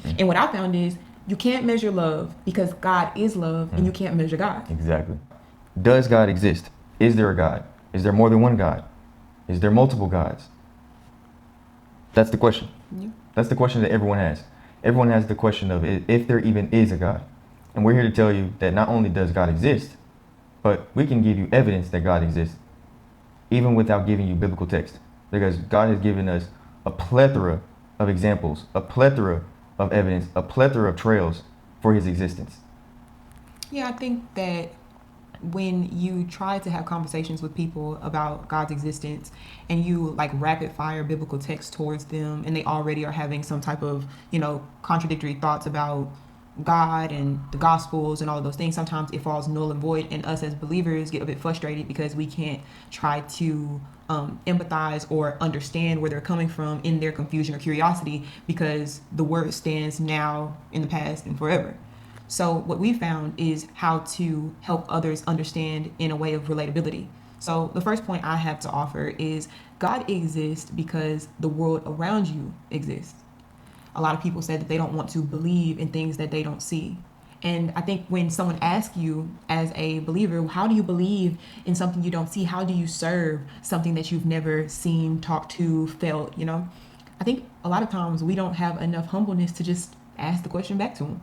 And what I found is you can't measure love because God is love, and you can't measure God. Exactly. Does God exist? Is there a God? Is there more than one God? Is there multiple gods? That's the question. Yeah. That's the question that everyone has. Everyone has the question of if there even is a God. And we're here to tell you that not only does God exist, but we can give you evidence that God exists, even without giving you biblical text. Because God has given us a plethora of examples, a plethora of evidence, a plethora of trails for his existence. Yeah, I think that when you try to have conversations with people about God's existence and you like rapid fire biblical text towards them, and they already are having some type of, contradictory thoughts about God and the Gospels and all of those things, sometimes it falls null and void, and us as believers get a bit frustrated because we can't try to empathize or understand where they're coming from in their confusion or curiosity, because the word stands now, in the past, and forever. So what we found is how to help others understand in a way of relatability. So the first point I have to offer is God exists because the world around you exists. A lot of people say that they don't want to believe in things that they don't see. And I think when someone asks you as a believer, how do you believe in something you don't see? How do you serve something that you've never seen, talked to, felt, I think a lot of times we don't have enough humbleness to just ask the question back to them.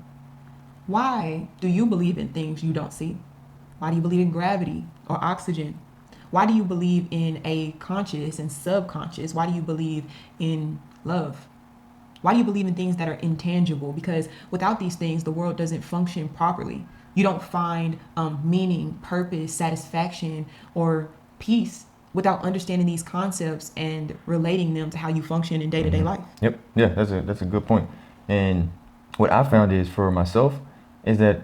Why do you believe in things you don't see? Why do you believe in gravity or oxygen? Why do you believe in a conscious and subconscious? Why do you believe in love? Why do you believe in things that are intangible? Because without these things, the world doesn't function properly. You don't find meaning, purpose, satisfaction, or peace without understanding these concepts and relating them to how you function in day-to-day life. Yep. Yeah, that's a good point. And what I found is for myself is that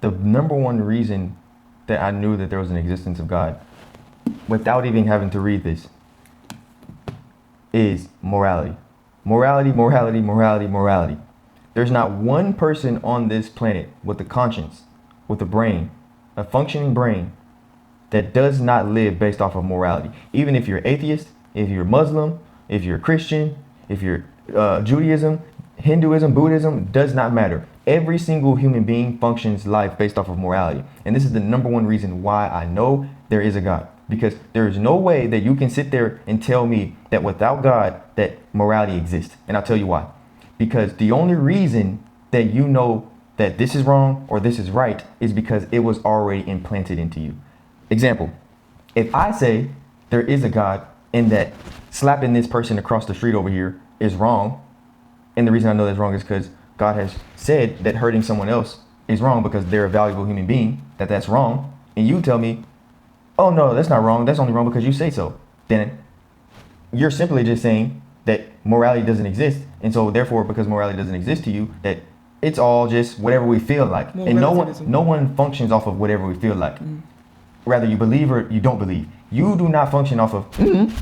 the number one reason that I knew that there was an existence of God, without even having to read this, is morality. Morality, morality, morality, morality. There's not one person on this planet with a conscience, with a brain, a functioning brain, that does not live based off of morality. Even if you're atheist, if you're Muslim, if you're Christian, if you're Judaism, Hinduism, Buddhism, does not matter. Every single human being functions life based off of morality. And this is the number one reason why I know there is a God. Because there is no way that you can sit there and tell me that without God, that morality exists. And I'll tell you why. Because the only reason that you know that this is wrong or this is right is because it was already implanted into you. Example, if I say there is a God and that slapping this person across the street over here is wrong, and the reason I know that's wrong is because God has said that hurting someone else is wrong because they're a valuable human being, that's wrong. And you tell me, oh no, that's not wrong. That's only wrong because you say so. Then you're simply just saying that morality doesn't exist. And so therefore, because morality doesn't exist to you, that it's all just whatever we feel like. More and relativism. no one functions off of whatever we feel like. Whether you believe or you don't believe. You do not function off of,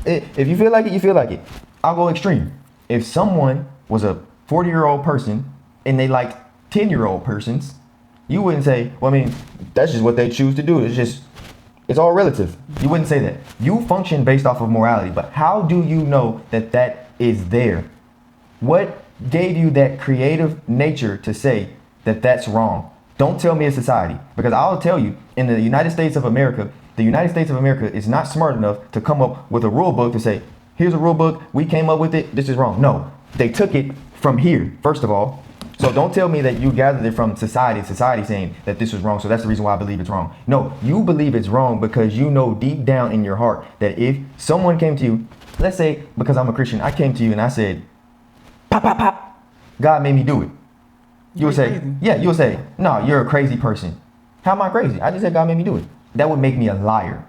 if you feel like it, you feel like it. I'll go extreme. If someone was a 40-year-old person and they liked 10-year-old persons, you wouldn't say, well, I mean, that's just what they choose to do. It's all relative. You wouldn't say that. You function based off of morality, but how do you know that that is there? What gave you that creative nature to say that that's wrong? Don't tell me it's society, because I'll tell you, in the United States of America, the United States of America is not smart enough to come up with a rule book to say, here's a rule book, we came up with it, this is wrong. No, they took it from here, first of all. So don't tell me that you gathered it from society saying that this was wrong, so that's the reason why I believe it's wrong. No, you believe it's wrong because you know deep down in your heart that if someone came to you, let's say because I'm a Christian, I came to you and I said, pop, pop, pop, God made me do it. You would say, yeah, you would say, no, you're a crazy person. How am I crazy? I just said God made me do it. That would make me a liar,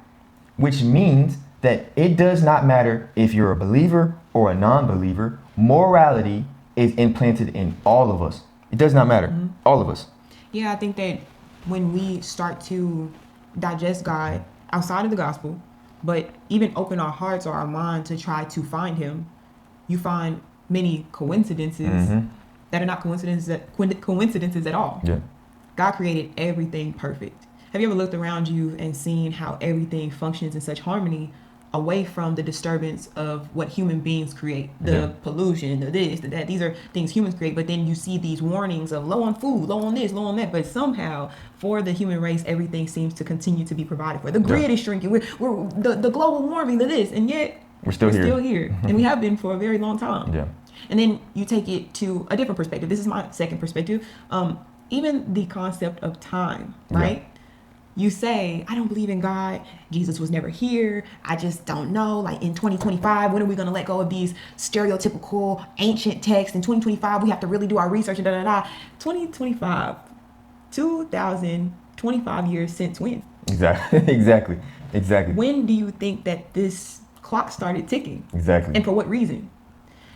which means that it does not matter if you're a believer or a non-believer. Morality is implanted in all of us. It does not matter. All of us. Yeah, I think that when we start to digest God outside of the gospel, but even open our hearts or our mind to try to find him, you find many coincidences that are not coincidences at all. Yeah. God created everything perfect. Have you ever looked around you and seen how everything functions in such harmony, away from the disturbance of what human beings create, the pollution, the this, the that. These are things humans create, but then you see these warnings of low on food, low on this, low on that. But somehow, for the human race, everything seems to continue to be provided for. The grid is shrinking. We're the global warming, the this, and yet we're still here. And we have been for a very long time. Yeah. And then you take it to a different perspective. This is my second perspective. Even the concept of time, right? Yeah. You say, I don't believe in God. Jesus was never here. I just don't know. Like in 2025, when are we going to let go of these stereotypical ancient texts? In 2025, we have to really do our research and 2025, 2025 years since when? Exactly. When do you think that this clock started ticking? Exactly. And for what reason?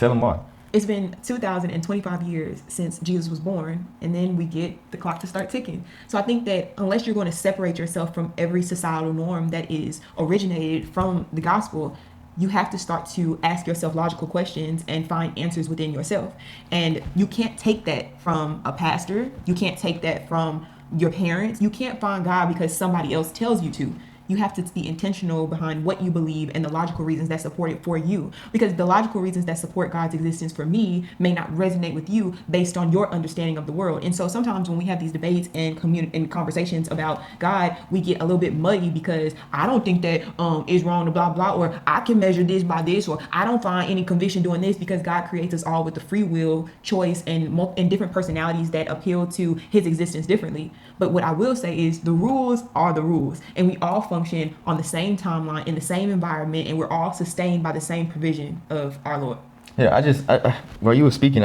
Tell them why. It's been 2025 years since Jesus was born, and then we get the clock to start ticking. So I think that unless you're going to separate yourself from every societal norm that is originated from the gospel, you have to start to ask yourself logical questions and find answers within yourself. And you can't take that from a pastor. You can't take that from your parents. You can't find God because somebody else tells you to. You have to be intentional behind what you believe and the logical reasons that support it for you. Because the logical reasons that support God's existence for me may not resonate with you based on your understanding of the world. And so sometimes when we have these debates and and conversations about God, we get a little bit muddy because I don't think that is wrong to blah, blah, or I can measure this by this, or I don't find any conviction doing this, because God creates us all with the free will, choice, and different personalities that appeal to his existence differently. But what I will say is the rules are the rules, and we all function on the same timeline, in the same environment, and we're all sustained by the same provision of our Lord. Yeah, while you were speaking,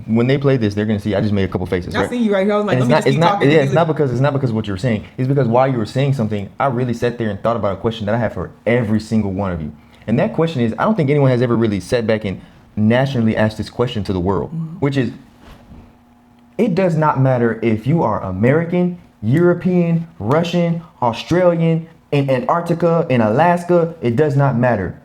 when they play this, they're gonna see I just made a couple faces. I right? see you right here. I was like, and let me just keep talking. Yeah, it's not because of what you were saying. It's because while you were saying something, I really sat there and thought about a question that I have for every single one of you. And that question is, I don't think anyone has ever really sat back and nationally asked this question to the world, which is, it does not matter if you are American, European, Russian, Australian, in Antarctica, in Alaska, it does not matter.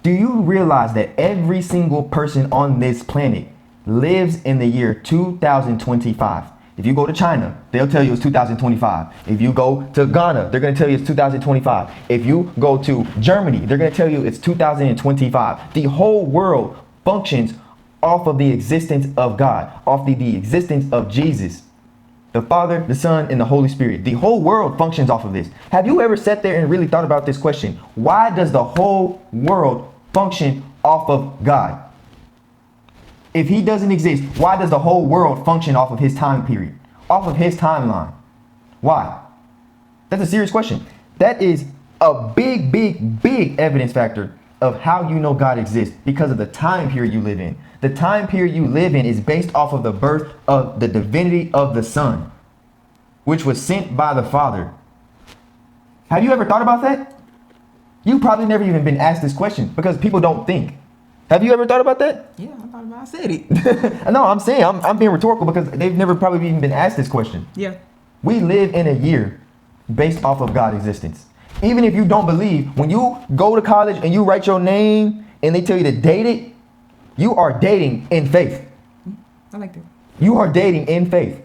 Do you realize that every single person on this planet lives in the year 2025? If you go to China, they'll tell you it's 2025. If you go to Ghana, they're going to tell you it's 2025. If you go to Germany, they're going to tell you it's 2025. The whole world functions off of the existence of God, off the existence of Jesus, the Father, the Son, and the Holy Spirit. The whole world functions off of this. Have you ever sat there and really thought about this question? Why does the whole world function off of God? If he doesn't exist, why does the whole world function off of his time period, off of his timeline? Why? That's a serious question. That is a big, big, big evidence factor of how you know God exists, because of the time period you live in. The time period you live in is based off of the birth of the divinity of the Son, which was sent by the Father. Have you ever thought about that? You probably never even been asked this question because people don't think. Have you ever thought about that? Yeah, I thought about it. I said it. No, I'm saying, I'm being rhetorical because they've never probably even been asked this question. Yeah. We live in a year based off of God's existence. Even if you don't believe, when you go to college and you write your name and they tell you to date it, you are dating in faith. I like that. You are dating in faith.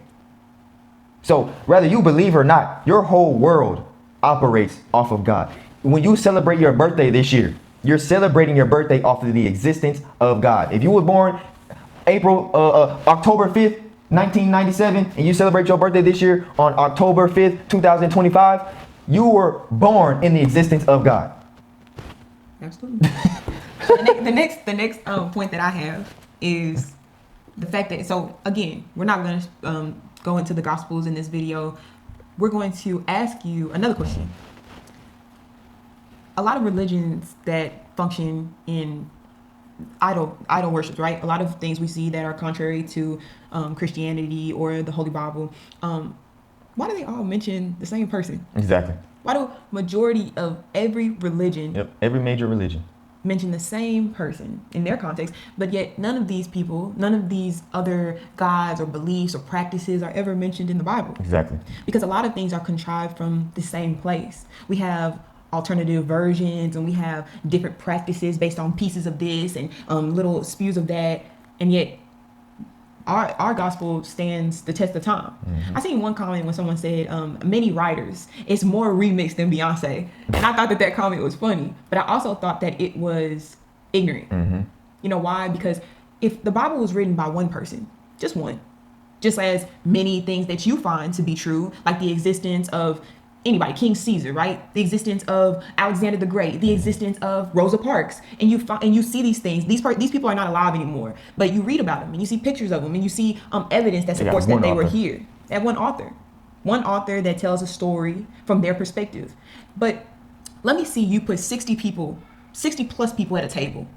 So whether you believe or not, your whole world operates off of God. When you celebrate your birthday this year, you're celebrating your birthday off of the existence of God. If you were born October 5th, 1997, and you celebrate your birthday this year on October 5th, 2025, you were born in the existence of God. Absolutely. The next point that I have is the fact that, so again, we're not going to go into the Gospels in this video. We're going to ask you another question. A lot of religions that function in idol worship, right? A lot of things we see that are contrary to Christianity or the Holy Bible. Why do they all mention the same person? Exactly. Why do majority of every religion, every major religion, mention the same person in their context, but yet none of these people, none of these other gods or beliefs or practices are ever mentioned in the Bible? Exactly. Because a lot of things are contrived from the same place. We have alternative versions and we have different practices based on pieces of this and little spews of that, and yet our gospel stands the test of time. I seen one comment when someone said, many writers, it's more remixed than Beyonce. And I thought that comment was funny, but I also thought that it was ignorant. You know why? Because if the Bible was written by one person, just one, just as many things that you find to be true, like the existence of anybody, King Caesar, right? The existence of Alexander the Great, the existence of Rosa Parks, and you see these things. These people are not alive anymore, but you read about them and you see pictures of them and you see evidence that supports that they were here. That one author that tells a story from their perspective. But let me see you put 60 plus people at a table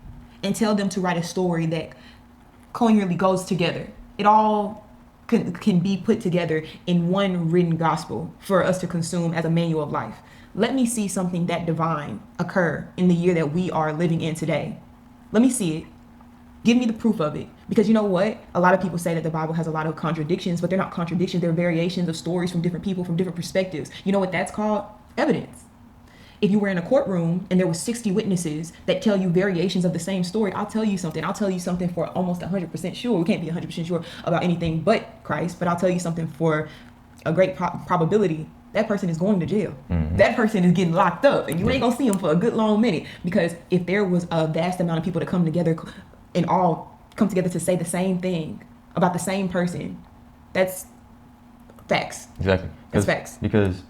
and tell them to write a story that coherently goes together. It all can be put together in one written gospel for us to consume as a manual of life. Let me see something that divine occur in the year that we are living in today. Let me see it. Give me the proof of it. Because you know what? A lot of people say that the Bible has a lot of contradictions, but they're not contradictions. They're variations of stories from different people, from different perspectives. You know what that's called? Evidence. If you were in a courtroom and there were 60 witnesses that tell you variations of the same story, I'll tell you something. I'll tell you something for almost 100% sure. We can't be 100% sure about anything but Christ, but I'll tell you something for a great probability. That person is going to jail. That person is getting locked up, and you ain't gonna see them for a good long minute. Because if there was a vast amount of people that come together and all come together to say the same thing about the same person, that's facts. Exactly. That's facts. Because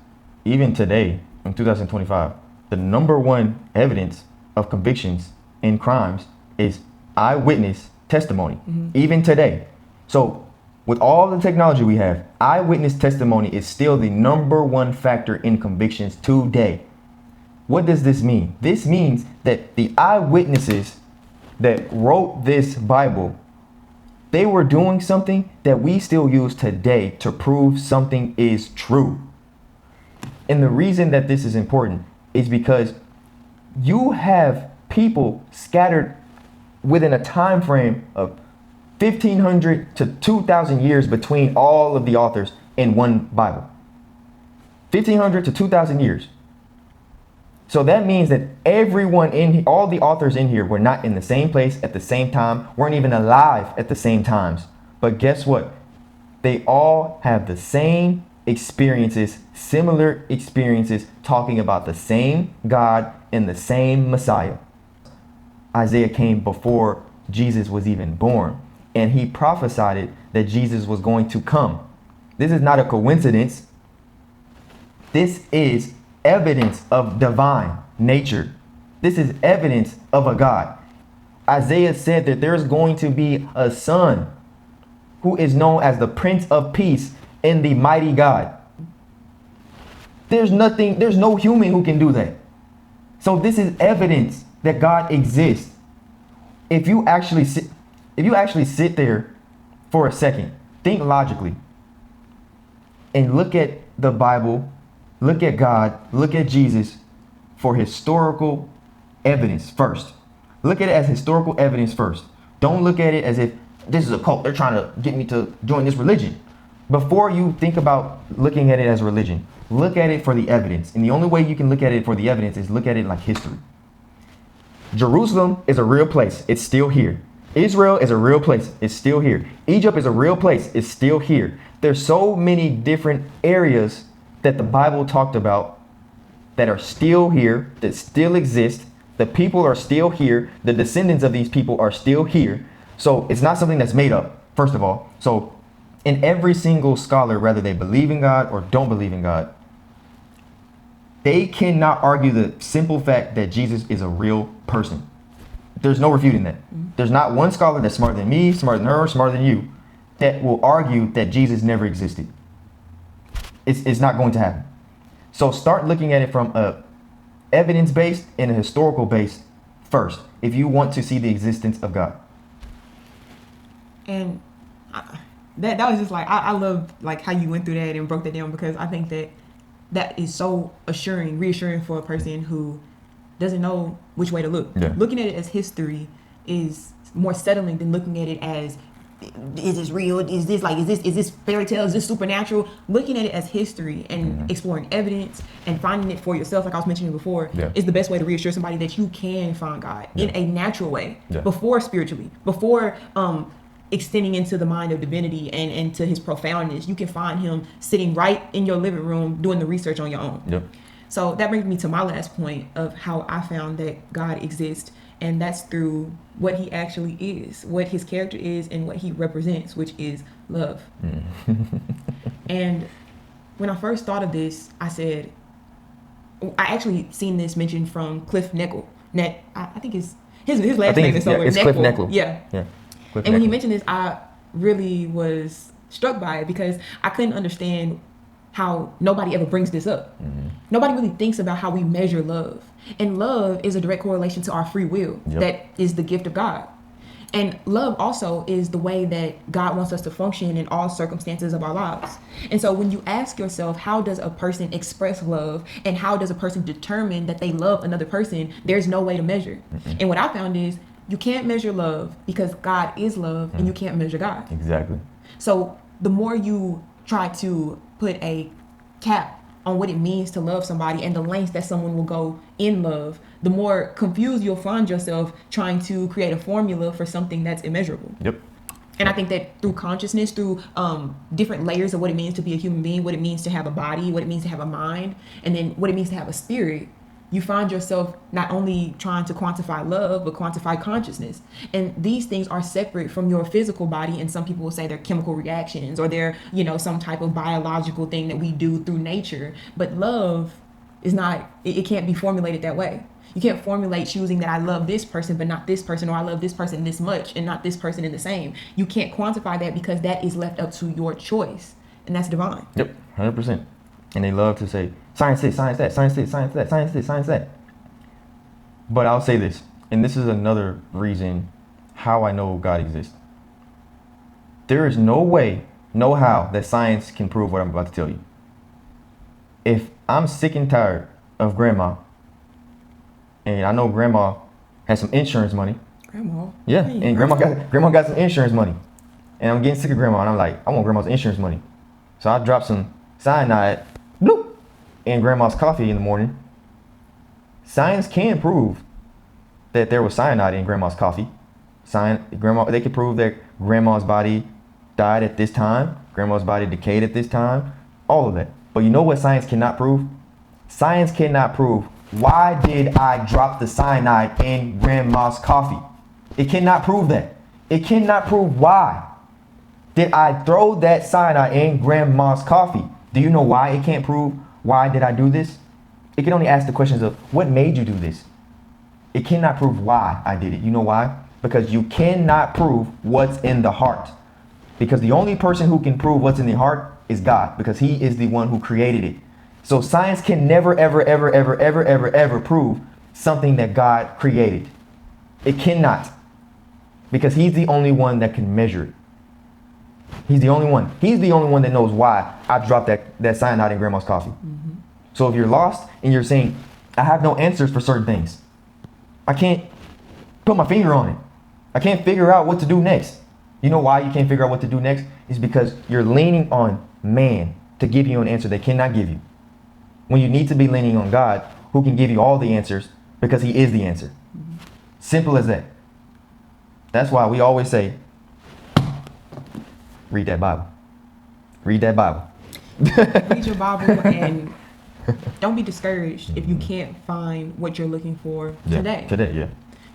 even today, in 2025, the number one evidence of convictions in crimes is eyewitness testimony, even today. So with all the technology we have, eyewitness testimony is still the number one factor in convictions today. What does this mean? This means that the eyewitnesses that wrote this Bible, they were doing something that we still use today to prove something is true. And the reason that this is important is because you have people scattered within a time frame of 1,500 to 2,000 years between all of the authors in one Bible. 1,500 to 2,000 years. So that means that everyone all the authors in here were not in the same place at the same time, weren't even alive at the same times. But guess what? They all have the same experiences, similar experiences, talking about the same God and the same Messiah. Isaiah came before Jesus was even born, and he prophesied that Jesus was going to come. This is not a coincidence. This is evidence of divine nature. This is evidence of a God. Isaiah said that there's going to be a son who is known as the Prince of Peace and the mighty God. There's no human who can do that. So this is evidence that God exists. If you actually sit there for a second, think logically, and look at the Bible, look at God, look at Jesus for historical evidence first. Look at it as historical evidence first. Don't look at it as if this is a cult. They're trying to get me to join this religion. Before you think about looking at it as religion, look at it for the evidence. And the only way you can look at it for the evidence is look at it like history. Jerusalem is a real place. It's still here. Israel is a real place. It's still here. Egypt is a real place. It's still here. There's so many different areas that the Bible talked about that are still here, that still exist. The people are still here. The descendants of these people are still here. So it's not something that's made up, first of all. So in every single scholar, whether they believe in God or don't believe in God, they cannot argue the simple fact that Jesus is a real person. There's no refuting that. There's not one scholar that's smarter than me, smarter than her, smarter than you, that will argue that Jesus never existed. It's not going to happen. So start looking at it from a evidence-based and a historical base first, if you want to see the existence of God. And that was just like, I love like how you went through that and broke that down, because I think that is so reassuring for a person who doesn't know which way to look. Yeah. Looking at it as history is more settling than looking at it as, is this real? Is this fairy tale? Is this supernatural? Looking at it as history and exploring evidence and finding it for yourself, like I was mentioning before, is the best way to reassure somebody that you can find God in a natural way, before spiritually, before extending into the mind of divinity and into his profoundness, you can find him sitting right in your living room doing the research on your own. Yep. So that brings me to my last point of how I found that God exists, and that's through what he actually is, what his character is, and what he represents, which is love. And when I first thought of this, I said, I actually seen this mentioned from Cliff Neckel. I think his last name is somewhere. It's Cliff Neckel. Yeah. Cliff And when he Neckel. mentioned this, I really was struck by it because I couldn't understand how nobody ever brings this up. Nobody really thinks about how we measure love. And love is a direct correlation to our free will. Yep. That is the gift of God. And love also is the way that God wants us to function in all circumstances of our lives. And so when you ask yourself, how does a person express love and how does a person determine that they love another person, there's no way to measure. And what I found is you can't measure love because God is love and you can't measure God. Exactly. So the more you try to put a cap on what it means to love somebody and the lengths that someone will go in love, the more confused you'll find yourself trying to create a formula for something that's immeasurable. Yep. And I think that through consciousness, through different layers of what it means to be a human being, what it means to have a body, what it means to have a mind, and then what it means to have a spirit, you find yourself not only trying to quantify love, but quantify consciousness. And these things are separate from your physical body. And some people will say they're chemical reactions or they're, some type of biological thing that we do through nature. But love is not, it can't be formulated that way. You can't formulate choosing that I love this person, but not this person, or I love this person this much and not this person in the same. You can't quantify that because that is left up to your choice. And that's divine. Yep. 100%. And they love to say, science this, science that, science this, science that, science this, science that. But I'll say this, and this is another reason how I know God exists. There is no way, no how that science can prove what I'm about to tell you. If I'm sick and tired of grandma, and I know grandma has some insurance money. Grandma? Yeah, Hey, and grandma got some insurance money. And I'm getting sick of grandma, and I'm like, I want grandma's insurance money. So I drop some cyanide, bloop, in grandma's coffee in the morning. Science can prove that there was cyanide in grandma's coffee. They can prove that grandma's body died at this time, grandma's body decayed at this time, all of that. But you know what science cannot prove? Science cannot prove, why did I drop the cyanide in grandma's coffee? It cannot prove that. It cannot prove why did I throw that cyanide in grandma's coffee. Do you know why it can't prove why did I do this? It can only ask the questions of what made you do this. It cannot prove why I did it. You know why? Because you cannot prove what's in the heart. Because the only person who can prove what's in the heart is God, because he is the one who created it. So science can never, ever, ever, ever, ever, ever, ever prove something that God created. It cannot. Because he's the only one that can measure it. He's the only one. He's the only one that knows why I dropped that cyanide in grandma's coffee. So if you're lost and you're saying, I have no answers for certain things, I can't put my finger on it, I can't figure out what to do next. You know why you can't figure out what to do next? It's because you're leaning on man to give you an answer they cannot give you. When you need to be leaning on God, who can give you all the answers because he is the answer. Simple as that. That's why we always say, read that Bible. Read that Bible. Read your Bible and don't be discouraged if you can't find what you're looking for today. Today, yeah.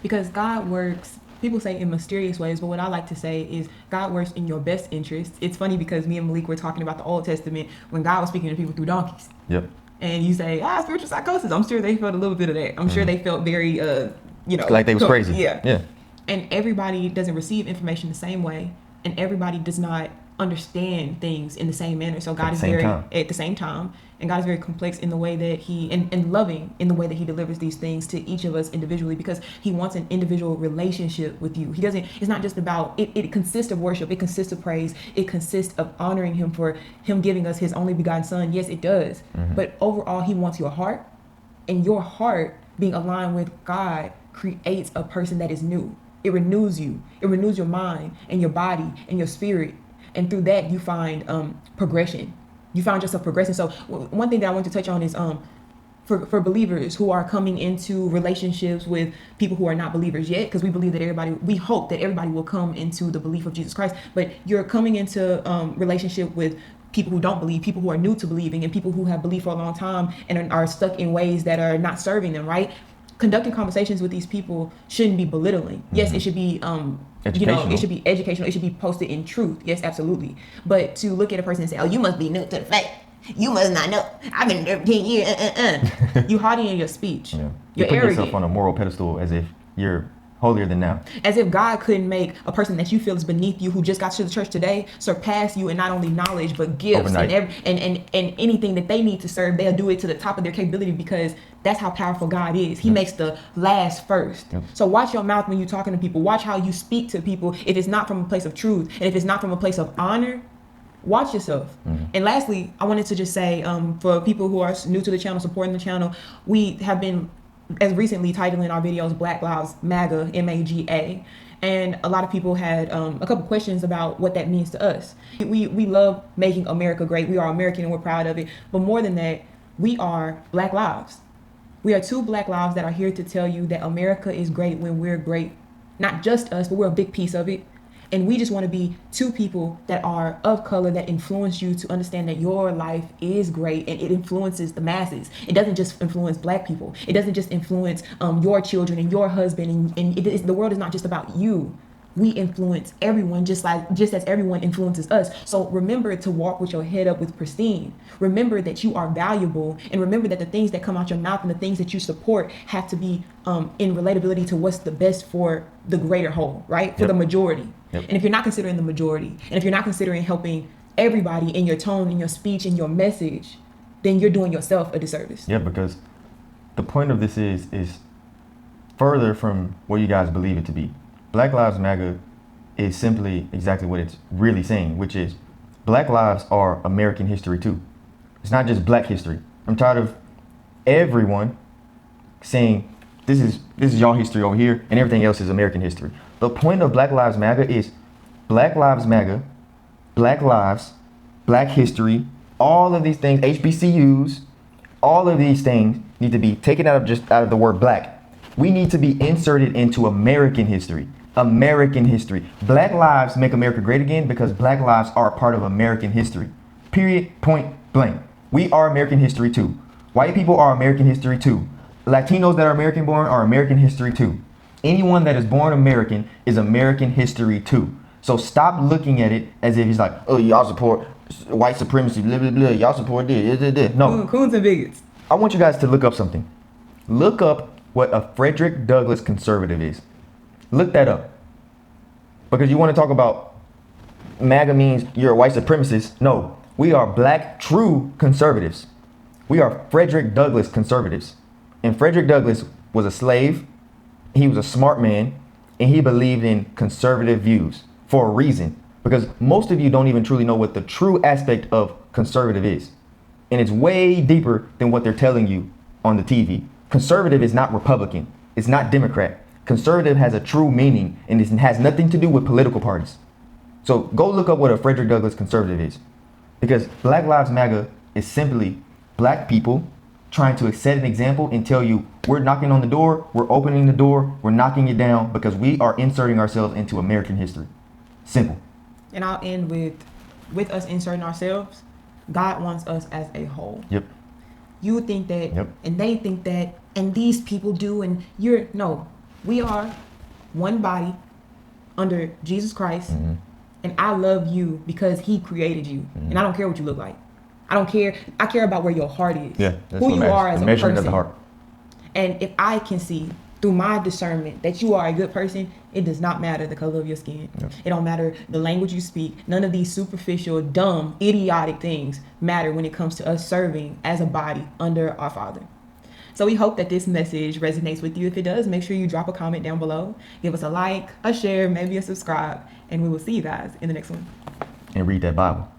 Because God works, people say in mysterious ways, but what I like to say is God works in your best interest. It's funny because me and Malik were talking about the Old Testament when God was speaking to people through donkeys. Yep. And you say, spiritual psychosis. I'm sure they felt a little bit of that. I'm sure they felt very, like they was crazy. Yeah. And everybody doesn't receive information the same way. And everybody does not understand things in the same manner. So God is very, at the same time, and God is very complex in the way that he, and loving in the way that he delivers these things to each of us individually, because he wants an individual relationship with you. He doesn't, it's not just about, it consists of worship, it consists of praise, it consists of honoring him for him giving us his only begotten son. Yes, it does. But overall, he wants your heart, and your heart being aligned with God creates a person that is new. It renews you. It renews your mind and your body and your spirit. And through that, you find progression. You find yourself progressing. So one thing that I want to touch on is for believers who are coming into relationships with people who are not believers yet, because we hope that everybody will come into the belief of Jesus Christ. But you're coming into relationship with people who don't believe, people who are new to believing, and people who have believed for a long time and are stuck in ways that are not serving them, right? Conducting conversations with these people shouldn't be belittling. Yes, it should be it should be educational, it should be posted in truth. Yes, absolutely. But to look at a person and say, oh, you must be new to the faith, you must not know, I've been there 10 years, you haughty in your speech. Yeah. You're put arrogant. yourself on a moral pedestal as if you're holier than thou. As if God couldn't make a person that you feel is beneath you, who just got to the church today, surpass you in not only knowledge but gifts and anything that they need to serve. They'll do it to the top of their capability, because that's how powerful God is. He makes the last first. So watch your mouth when you're talking to people. Watch how you speak to people. If it's not from a place of truth, and if it's not from a place of honor, watch yourself. And lastly, I wanted to just say, for people who are new to the channel, supporting the channel, we have been as recently titling our videos Black Lives MAGA, MAGA, and a lot of people had a couple questions about what that means to us. We love making America great. We are American and we're proud of it. But more than that, we are Black lives. We are two Black lives that are here to tell you that America is great when we're great. Not just us, but we're a big piece of it. And we just want to be two people that are of color that influence you to understand that your life is great and it influences the masses. It doesn't just influence Black people. It doesn't just influence your children and your husband. And the world is not just about you. We influence everyone just as everyone influences us. So remember to walk with your head up with pristine. Remember that you are valuable, and remember that the things that come out your mouth and the things that you support have to be in relatability to what's the best for the greater whole, right? For the majority. And if you're not considering the majority, and if you're not considering helping everybody in your tone, in your speech, in your message, then you're doing yourself a disservice. Yeah, because the point of this is further from what you guys believe it to be. Black Lives MAGA is simply exactly what it's really saying, which is Black lives are American history too. It's not just Black history. I'm tired of everyone saying this is y'all history over here and everything else is American history. The point of Black Lives MAGA is Black Lives MAGA, Black lives, Black history, all of these things, HBCUs, all of these things need to be taken out of the word Black. We need to be inserted into American history. American history. Black lives make America great again because Black lives are a part of American history. Period. Point blank. We are American history too. White people are American history too. Latinos that are American born are American history too. Anyone that is born American is American history too. So stop looking at it as if it's like, oh, y'all support white supremacy, blah, blah, blah. Y'all support this. No. Coons and bigots. I want you guys to look up something. Look up what a Frederick Douglass conservative is. Look that up. Because you want to talk about MAGA means you're a white supremacist. No, we are Black true conservatives. We are Frederick Douglass conservatives. And Frederick Douglass was a slave. He was a smart man. And he believed in conservative views for a reason. Because most of you don't even truly know what the true aspect of conservative is. And it's way deeper than what they're telling you on the TV. Conservative is not Republican. It's not Democrat. Conservative has a true meaning, and it has nothing to do with political parties. So go look up what a Frederick Douglass conservative is. Because Black Lives MAGA is simply Black people trying to set an example and tell you, we're knocking on the door, we're opening the door, we're knocking it down because we are inserting ourselves into American history. Simple. And I'll end with us inserting ourselves. God wants us as a whole. Yep. You think that, and they think that, and these people do, and no. We are one body under Jesus Christ, and I love you because he created you, and I don't care what you look like. I don't care. I care about where your heart is, who you are as a person. Of the heart. And if I can see through my discernment that you are a good person, it does not matter the color of your skin. It don't matter the language you speak. None of these superficial, dumb, idiotic things matter when it comes to us serving as a body under our Father. So we hope that this message resonates with you. If it does, make sure you drop a comment down below. Give us a like, a share, maybe a subscribe, and we will see you guys in the next one. And read that Bible.